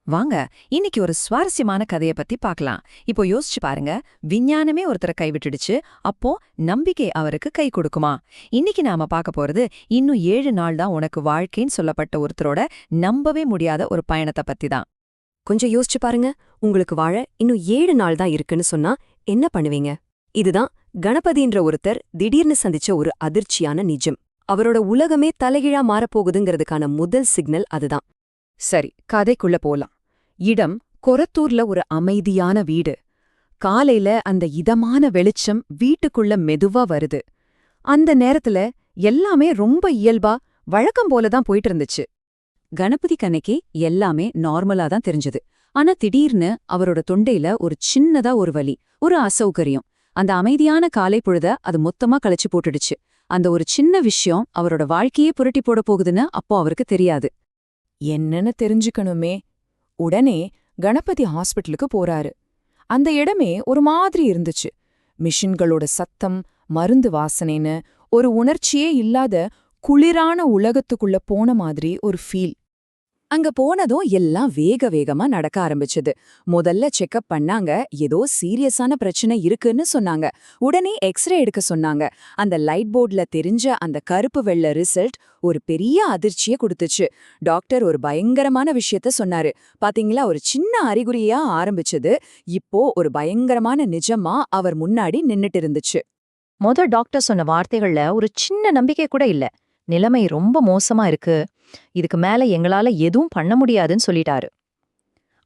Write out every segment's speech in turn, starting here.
வாங்க இன்னைக்கு ஒரு சுவாரஸ்யமான கதைய பத்தி பார்க்கலாம். இப்போ யோசிச்சு பாருங்க, விஞ்ஞானமே ஒருத்தரை கைவிட்டுடுச்சு, அப்போ நம்பிக்கை அவருக்கு கை கொடுக்குமா? இன்னைக்கு நாம பார்க்க போறது இன்னும் 7 நாள் தான் உனக்கு வாழ்க்கைன்னு சொல்லப்பட்ட ஒருத்தரோட நம்பவே முடியாத ஒரு பயணத்தை பத்தி தான். கொஞ்சம் யோசிச்சு பாருங்க, உங்களுக்கு வாழ இன்னும் 7 நாள் தான் இருக்குன்னு சொன்னா என்ன பண்ணுவீங்க? இதுதான் கணபதின்ற ஒருத்தர் திடீர்னு சந்திச்ச ஒரு அதிர்ச்சியான நிஜம். அவரோட உலகமே தலைகீழா மாறப்போகுதுங்கிறதுக்கான முதல் சிக்னல் அதுதான். சரி, கதைக்குள்ள போலாம். இடம் கொரத்தூர்ல ஒரு அமைதியான வீடு. காலையில அந்த இதமான வெளிச்சம் வீட்டுக்குள்ள மெதுவா வருது. அந்த நேரத்துல எல்லாமே ரொம்ப இயல்பா வழக்கம் போலதான் போயிட்டு இருந்துச்சு. கணபதி கண்ணைக்கு எல்லாமே நார்மலா தான் தெரிஞ்சது. ஆனா திடீர்னு அவரோட தொண்டையில ஒரு சின்னதா ஒரு வலி, ஒரு அசௌகரியம். அந்த அமைதியான காலை பொழுத அது மொத்தமா கழிச்சு போட்டுடுச்சு. அந்த ஒரு சின்ன விஷயம் அவரோட வாழ்க்கையே புரட்டி போட போகுதுன்னு அப்போ அவருக்கு தெரியாது. என்னன்னு தெரிஞ்சுக்கணுமே. உடனே கணபதி ஹாஸ்பிட்டலுக்கு போறாரு. அந்த இடமே ஒரு மாதிரி இருந்துச்சு. மிஷின்களோட சத்தம், மருந்து வாசனைன்னு ஒரு உணர்ச்சியே இல்லாத குளிரான உலகத்துக்குள்ள போன மாதிரி ஒரு ஃபீல். அங்க போனதும் எல்லாம் வேக வேகமா நடக்க ஆரம்பிச்சது. முதல்ல செக்கப் பண்ணாங்க, ஏதோ சீரியஸான பிரச்சனை இருக்குன்னு சொன்னாங்க. உடனே எக்ஸ்ரே எடுக்க சொன்னாங்க. அந்த லைட் போர்ட்ல தெரிஞ்ச அந்த கருப்பு வெள்ளை ரிசல்ட் ஒரு பெரிய அதிர்ச்சியை கொடுத்துச்சு. டாக்டர் ஒரு பயங்கரமான விஷயத்த சொன்னாரு. பாத்தீங்களா, ஒரு சின்ன அறிகுறியா ஆரம்பிச்சது இப்போ ஒரு பயங்கரமான நிஜமா அவர் முன்னாடி நின்னுட்டு இருந்துச்சு. டாக்டர் சொன்ன வார்த்தைகள்ல ஒரு சின்ன நம்பிக்கை கூட இல்ல. நிலைமை ரொம்ப மோசமா இருக்கு, இதுக்கு மேல எங்களால எதுவும் பண்ண முடியாதுன்னு சொல்லிட்டாரு.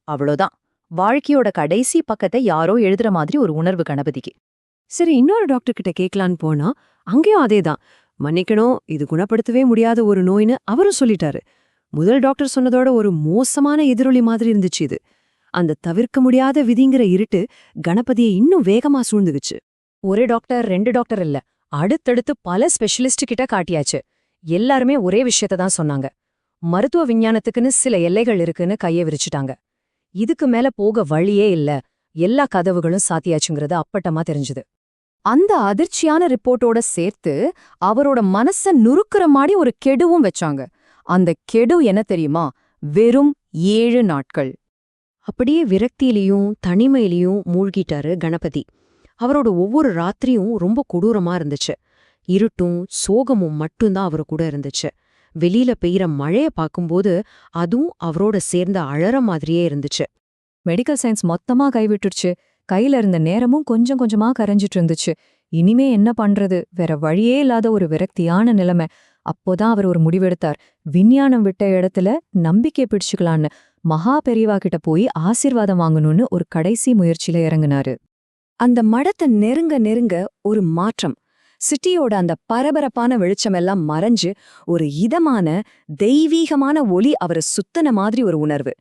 அவ்வளோதான். வாழ்க்கையோட கடைசி பக்கத்தை யாரோ எழுதுற மாதிரி ஒரு உணர்வு கணபதிக்கு. சரி, இன்னொரு டாக்டர் கிட்ட கேட்கலான்னு போனா அங்கேயும் அதேதான். மன்னிக்கணும், இது குணப்படுத்தவே முடியாத ஒரு நோய்னு அவரும் சொல்லிட்டாரு. முதல் டாக்டர் சொன்னதோட ஒரு மோசமான எதிரொலி மாதிரி இருந்துச்சு இது. அந்த தவிர்க்க முடியாத விதிங்கிற இருட்டு கணபதியை இன்னும் வேகமா சூழ்ந்துக்குச்சு. ஒரே டாக்டர், 2 டாக்டர் இல்ல, அடுத்தடுத்து பல ஸ்பெஷலிஸ்ட் கிட்ட காட்டியாச்சு. எல்லாருமே ஒரே விஷயத்த தான் சொன்னாங்க. மருத்துவ விஞ்ஞானத்துக்குன்னு சில எல்லைகள் இருக்குன்னு கையை விரிச்சுட்டாங்க. இதுக்கு மேல போக வழியே இல்ல, எல்லா கதவுகளும் சாத்தியாச்சுங்கிறது அப்பட்டமா தெரிஞ்சுது. அந்த அதிர்ச்சியான ரிப்போர்ட்டோட சேர்த்து அவரோட மனச நுறுக்குற மாதிரி ஒரு கெடுவும் வச்சாங்க. அந்த கெடு என்ன தெரியுமா? வெறும் 7 நாட்கள். அப்படியே விரக்தியிலையும் தனிமையிலையும் மூழ்கிட்டாரு கணபதி. அவரோட ஒவ்வொரு ராத்திரியும் ரொம்ப கொடூரமா இருந்துச்சு. இருட்டும் சோகமும் மட்டும்தான் அவரு கூட இருந்துச்சு. வெளியில பெய்யற மழைய பார்க்கும்போது அதுவும் அவரோட சேர்ந்த அழற மாதிரியே இருந்துச்சு. மெடிக்கல் சயின்ஸ் மொத்தமா கைவிட்டுடுச்சு. கையில இருந்த நேரமும் கொஞ்சம் கொஞ்சமா கரைஞ்சிட்டு இருந்துச்சு. இனிமே என்ன பண்றது, வேற வழியே இல்லாத ஒரு விரக்தியான நிலைமை. அப்போதான் அவர் ஒரு முடிவெடுத்தார். விஞ்ஞானம் விட்ட இடத்துல நம்பிக்கை பிடிச்சுக்கலான்னு மகா பெரியவா கிட்ட போய் ஆசீர்வாதம் வாங்கணும்னு ஒரு கடைசி முயற்சியில இறங்குனாரு. அந்த மடத்தை நெருங்க நெருங்க ஒரு மாற்றம். சிட்டியோட அந்த பரபரப்பான வெளிச்சமெல்லாம் மறைஞ்சு ஒரு இதமான தெய்வீகமான ஒளி அவரை சுத்தன மாதிரி ஒரு உணர்வு.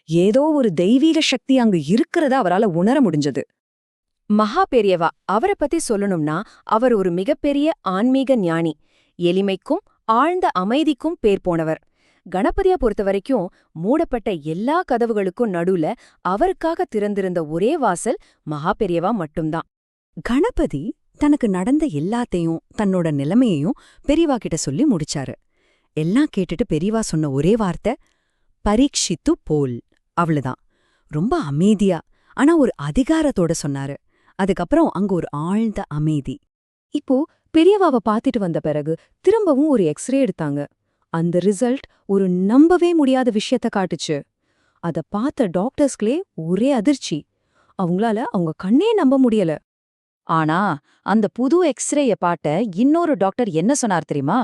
ஏதோ ஒரு தெய்வீக சக்தி அங்கு இருக்கிறத அவரால உணர முடிஞ்சது. மகா பெரியவா அவரை பத்தி சொல்லணும்னா, அவர் ஒரு மிகப்பெரிய ஆன்மீக ஞானி, எளிமைக்கும் ஆழ்ந்த அமைதிக்கும் பேர் போனவர். கணபதியா பொறுத்த வரைக்கும் மூடப்பட்ட எல்லா கதவுகளுக்கும் நடுவுல அவருக்காக திறந்திருந்த ஒரே வாசல் மகா பெரியவா மட்டும்தான். கணபதி தனக்கு நடந்த எல்லாத்தையும் தன்னோட நிலைமையையும் பெரியவா கிட்ட சொல்லி முடிச்சாரு. எல்லாம் கேட்டுட்டு பெரியவா சொன்ன ஒரே வார்த்தை, பரீட்சித்து போல். அவ்வளவுதான். ரொம்ப அமைதியா, ஆனா ஒரு அதிகாரத்தோட சொன்னாரு. அதுக்கப்புறம் அங்க ஒரு ஆழ்ந்த அமைதி. இப்போ பெரியவாவை பார்த்துட்டு வந்த பிறகு திரும்பவும் ஒரு எக்ஸ்ரே எடுத்தாங்க. அந்த ரிசல்ட் ஒரு நம்பவே முடியாத விஷயத்த காட்டுச்சு. அத பார்த்த டாக்டர்ஸ்களே ஒரே அதிர்ச்சி. அவங்களால அவங்க கண்ணே நம்ப முடியல. ஆனா அந்த புது எக்ஸ்ரேய பாட்ட இன்னொரு டாக்டர் என்ன சொன்னார் தெரியுமா?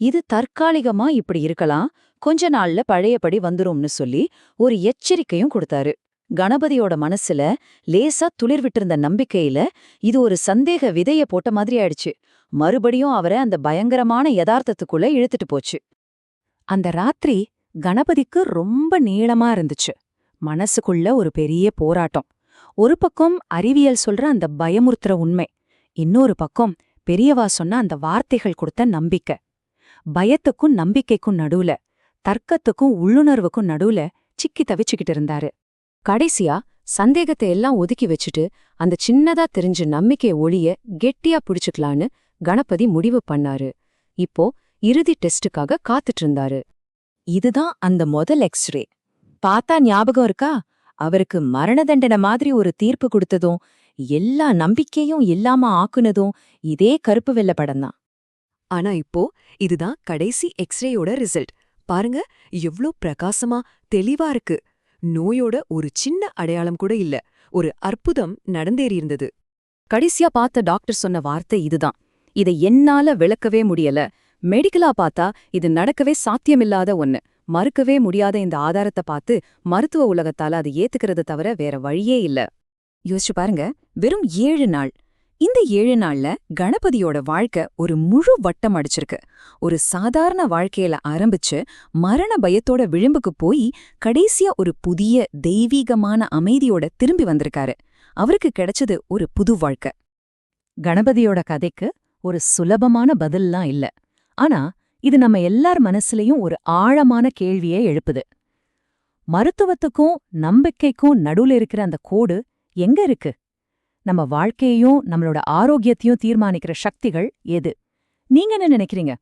இது தற்காலிகமா இப்படி இருக்கலாம், கொஞ்ச நாள்ல பழையபடி வந்துரும்னு சொல்லி ஒரு எச்சரிக்கையும் கொடுத்தாரு. கணபதியோட மனசுல லேசா துளிர் விட்டிருந்த நம்பிக்கையில இது ஒரு சந்தேக விதைய போட்ட மாதிரி ஆயிடுச்சு. மறுபடியும் அவரை அந்த பயங்கரமான யதார்த்தத்துக்குள்ள இழுத்துட்டு போச்சு. அந்த ராத்திரி கணபதிக்கு ரொம்ப நீளமா இருந்துச்சு. மனசுக்குள்ள ஒரு பெரிய போராட்டம். ஒரு பக்கம் அறிவியல் சொல்ற அந்த பயமுறுத்துற உண்மை, இன்னொரு பக்கம் பெரியவா சொன்ன அந்த வார்த்தைகள் கொடுத்த நம்பிக்கை. பயத்துக்கும் நம்பிக்கைக்கும் நடுவுல, தர்க்கத்துக்கும் உள்ளுணர்வுக்கும் நடுவுல சிக்கி தவிச்சுக்கிட்டு இருந்தாரு. கடைசியா சந்தேகத்தை எல்லாம் ஒதுக்கி வச்சுட்டு அந்த சின்னதா தெரிஞ்ச நம்பிக்கை ஒளிய கெட்டியா பிடிச்சுக்கலான்னு கணபதி முடிவு பண்ணாரு. இப்போ இறுதி டெஸ்டுக்காக காத்துட்டு இருந்தாரு. இதுதான் அந்த முதல் எக்ஸ்ரே. பார்த்தா ஞாபகம் இருக்கா? அவருக்கு மரண தண்டனை மாதிரி ஒரு தீர்ப்பு கொடுத்ததும் எல்லா நம்பிக்கையும் இல்லாம ஆக்குனதும் இதே கருப்பு வெள்ளை படம்தான். ஆனா இப்போ இதுதான் கடைசி எக்ஸ்ரேயோட ரிசல்ட். பாருங்க, எவ்ளோ பிரகாசமா தெளிவா இருக்கு. நோயோட ஒரு சின்ன அடையாளம் கூட இல்ல. ஒரு அற்புதம் நடந்தேறியிருந்தது. கடைசியா பார்த்த டாக்டர் சொன்ன வார்த்தை இதுதான். இதை என்னால விளக்கவே முடியல. மெடிக்கலா பார்த்தா இது நடக்கவே சாத்தியமில்லாத ஒன்னு. மறுக்கவே முடியாத இந்த ஆதாரத்தை பார்த்து மருத்துவ உலகத்தால அதை ஏத்துக்கிறது தவிர வேற வழியே இல்ல. யோசிச்சு பாருங்க, வெறும் 7 நாள். இந்த 7 நாள்ல கணபதியோட வாழ்க்கை ஒரு முழு வட்டம் அடிச்சிருக்கு. ஒரு சாதாரண வாழ்க்கையில ஆரம்பிச்சு மரண பயத்தோட விளிம்புக்கு போய் கடைசியா ஒரு புதிய தெய்வீகமான அமைதியோட திரும்பி வந்திருக்காரு. அவருக்கு கிடைச்சது ஒரு புது வாழ்க்கை. கணபதியோட கதைக்கு ஒரு சுலபமான பதில்லாம் இல்ல. ஆனா இது நம்ம எல்லார் மனசுலயும் ஒரு ஆழமான கேள்வியை எழுப்புது. மருத்துவத்துக்கும் நம்பிக்கைக்கும் நடுவுல இருக்கிற அந்த கோடு எங்க இருக்கு? நம்ம வாழ்க்கையையும் நம்மளோட ஆரோக்கியத்தையும் தீர்மானிக்கிற சக்திகள் எது? நீங்க என்ன நினைக்கிறீங்க?